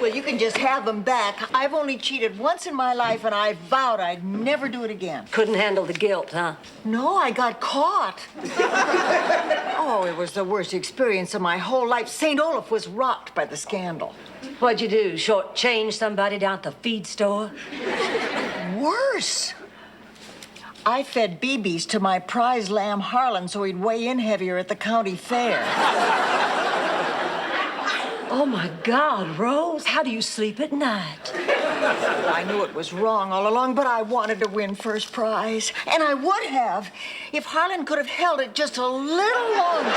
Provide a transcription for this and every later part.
Well, you can just have them back. I've only cheated once in my life, and I vowed I'd never do it again. Couldn't handle the guilt, huh? No, I got caught. Oh, it was the worst experience of my whole life. St. Olaf was rocked by the scandal. What'd you do, shortchange somebody down at the feed store? Worse. I fed BBs to my prize lamb Harlan so he'd weigh in heavier at the county fair. Oh, my God, Rose, how do you sleep at night? I knew it was wrong all along, but I wanted to win first prize. And I would have if Harlan could have held it just a little longer.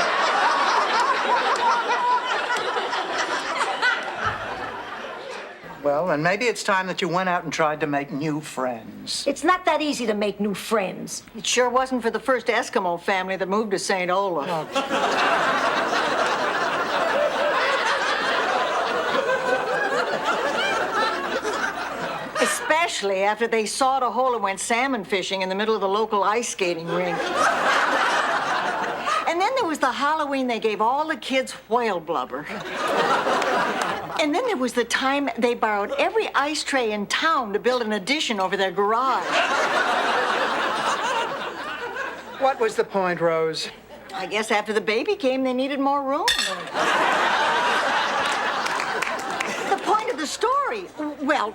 Well, then maybe it's time that you went out and tried to make new friends. It's not that easy to make new friends. It sure wasn't for the first Eskimo family that moved to St. Olaf. Especially after they sawed a hole and went salmon fishing in the middle of the local ice skating rink. And then there was the Halloween they gave all the kids whale blubber. And then there was the time they borrowed every ice tray in town to build an addition over their garage. What was the point, Rose? I guess after the baby came, they needed more room. The point of the story, well,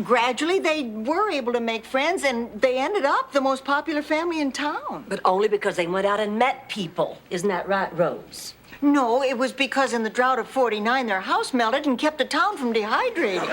gradually they were able to make friends, and they ended up the most popular family in town. But only because they went out and met people. Isn't that right, Rose? No, it was because in the drought of '49, their house melted and kept the town from dehydrating.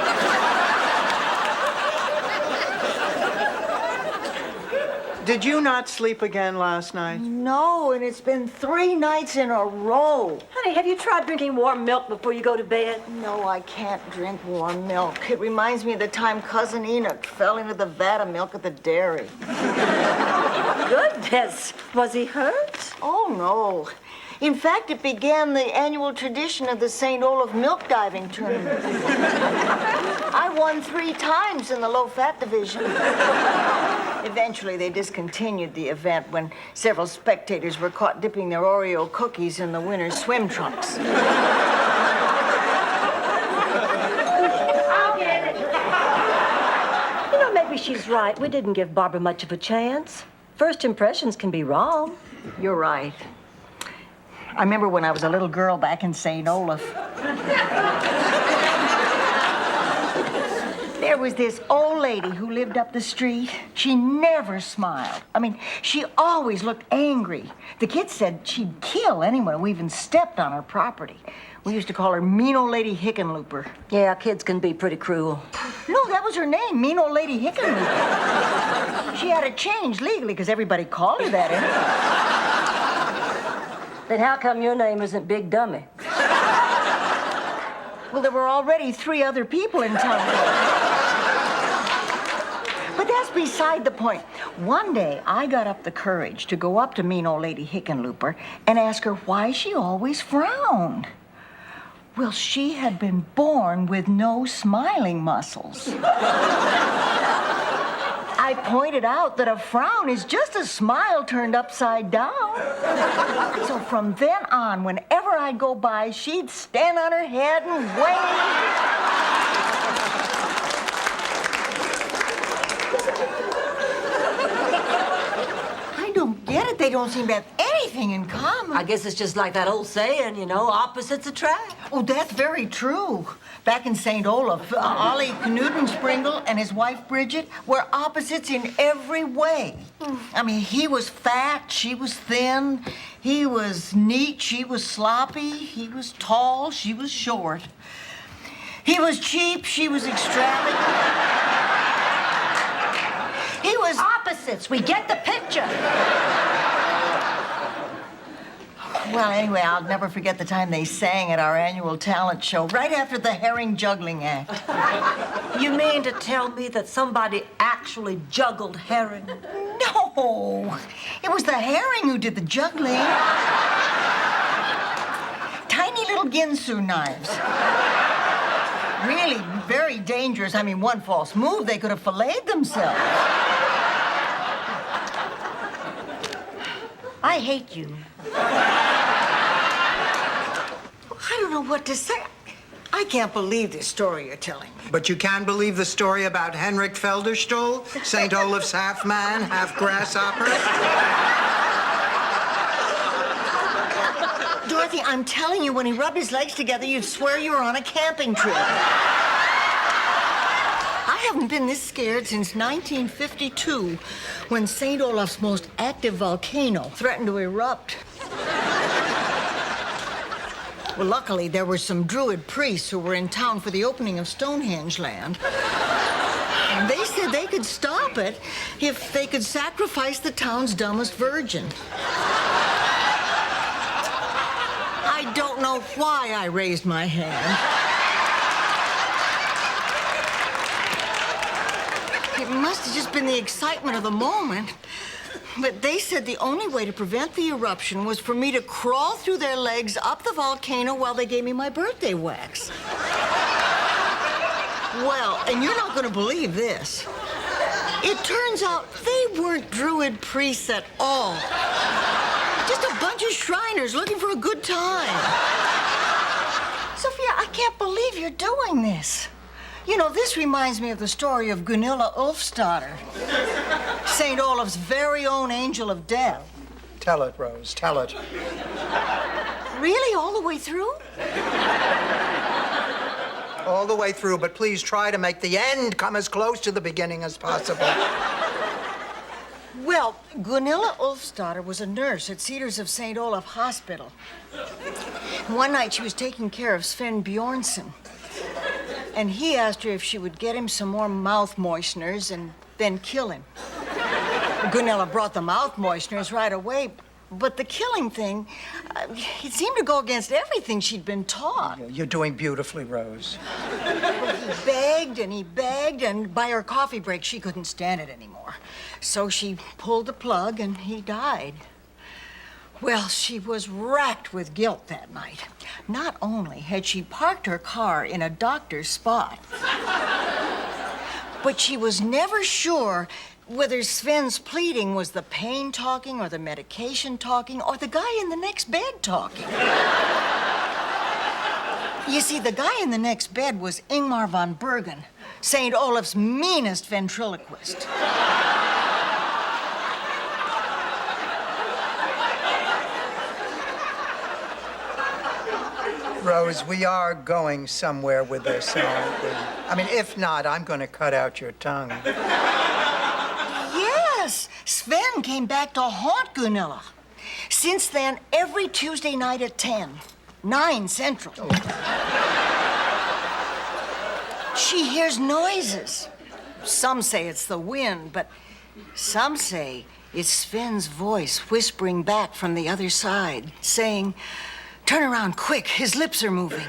Did you not sleep again last night? No, and it's been 3 nights in a row. Honey, have you tried drinking warm milk before you go to bed? No, I can't drink warm milk. It reminds me of the time Cousin Enoch fell into the vat of milk at the dairy. Goodness, was he hurt? Oh, no. In fact, it began the annual tradition of the St. Olaf milk diving tournament. I won 3 times in the low-fat division. Eventually, they discontinued the event when several spectators were caught dipping their Oreo cookies in the winner's swim trunks. I'll get it. You know, maybe she's right. We didn't give Barbara much of a chance. First impressions can be wrong. You're right. I remember when I was a little girl back in St. Olaf. There was this old lady who lived up the street. She never smiled. I mean, she always looked angry. The kids said she'd kill anyone who even stepped on her property. We used to call her Mean Old Lady Hickenlooper. Yeah, kids can be pretty cruel. No, that was her name, Mean Old Lady Hickenlooper. She had to change legally because everybody called her that anyway. Then how come your name isn't Big Dummy? Well, there were already 3 other people in town. But that's beside the point. One day, I got up the courage to go up to Mean Old Lady Hickenlooper and ask her why she always frowned. Well, she had been born with no smiling muscles. I pointed out that a frown is just a smile turned upside down. So from then on, whenever I'd go by, she'd stand on her head and wave. I don't get it. They don't seem to have anything in common. I guess it's just like that old saying, you know, opposites attract. Oh, that's very true. Back in St. Olaf, Ollie Knudensprinkle and his wife Bridget were opposites in every way. I mean, he was fat, she was thin. He was neat, she was sloppy. He was tall, she was short. He was cheap, she was extravagant. He was... Opposites, we get the picture. Well, anyway, I'll never forget the time they sang at our annual talent show, right after the herring juggling act. You mean to tell me that somebody actually juggled herring? No, it was the herring who did the juggling. Tiny little Ginsu knives. Really very dangerous. I mean, one false move, they could have filleted themselves. I hate you. I don't know what to say. I can't believe this story you're telling me. But you can believe the story about Henrik Felderstuhl, St. Olaf's half man, half grasshopper? Dorothy, I'm telling you, when he rubbed his legs together, you'd swear you were on a camping trip. I haven't been this scared since 1952, when St. Olaf's most active volcano threatened to erupt. Well, luckily, there were some Druid priests who were in town for the opening of Stonehenge land. And they said they could stop it if they could sacrifice the town's dumbest virgin. I don't know why I raised my hand. It must have just been the excitement of the moment. But they said the only way to prevent the eruption was for me to crawl through their legs up the volcano while they gave me my birthday wax. Well, and you're not going to believe this. It turns out they weren't Druid priests at all. Just a bunch of Shriners looking for a good time. Sophia, I can't believe you're doing this. You know, this reminds me of the story of Gunilla Ulfsdotter, St. Olaf's very own angel of death. Tell it, Rose, tell it. Really, all the way through? All the way through, but please try to make the end come as close to the beginning as possible. Well, Gunilla Ulfsdotter was a nurse at Cedars of St. Olaf Hospital. One night she was taking care of Sven Bjornsson. And he asked her if she would get him some more mouth moisteners and then kill him. Gunilla brought the mouth moisteners right away, but the killing thing, it seemed to go against everything she'd been taught. You're doing beautifully, Rose. Well, he begged, and by her coffee break, she couldn't stand it anymore. So she pulled the plug, and he died. Well, she was racked with guilt that night. Not only had she parked her car in a doctor's spot, but she was never sure whether Sven's pleading was the pain talking or the medication talking or the guy in the next bed talking. You see, the guy in the next bed was Ingmar von Bergen, St. Olaf's meanest ventriloquist. Rose, we are going somewhere with this, aren't we? I mean, if not, I'm going to cut out your tongue. Yes, Sven came back to haunt Gunilla. Since then, every Tuesday night at 10, 9 Central. Oh. She hears noises. Some say it's the wind, but some say it's Sven's voice whispering back from the other side, saying, "Turn around quick, his lips are moving."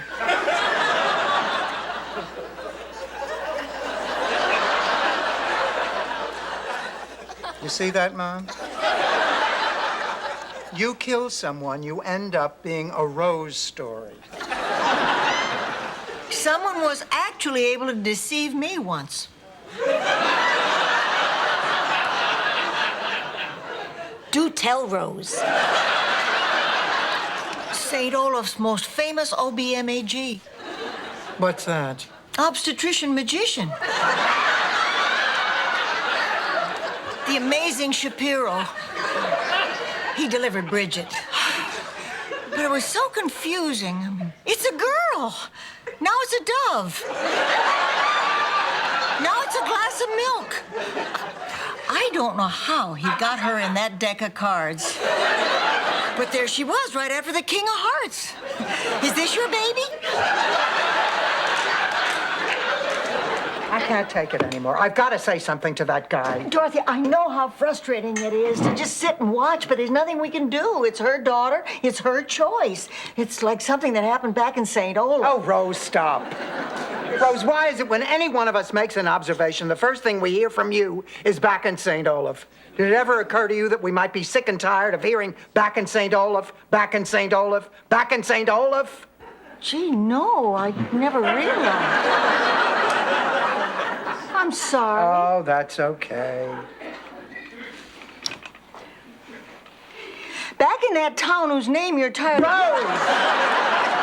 You see that, Mom? You kill someone, you end up being a Rose story. Someone was actually able to deceive me once. Do tell, Rose. St. Olaf's most famous OBMAG. What's that? Obstetrician magician. The amazing Shapiro. He delivered Bridget. But it was so confusing. It's a girl. Now it's a dove. Now it's a glass of milk. I don't know how he got her in that deck of cards. But there she was, right after the King of Hearts. Is this your baby? I can't take it anymore. I've got to say something to that guy. Dorothy, I know how frustrating it is to just sit and watch, but there's nothing we can do. It's her daughter. It's her choice. It's like something that happened back in St. Olaf. Oh, Rose, stop. Rose, why is it when any one of us makes an observation, the first thing we hear from you is back in St. Olaf? Did it ever occur to you that we might be sick and tired of hearing back in St. Olaf, back in St. Olaf, back in St. Olaf? Gee, no, I never realized. I'm sorry. Oh, that's okay. Back in that town whose name you're tired of... Rose!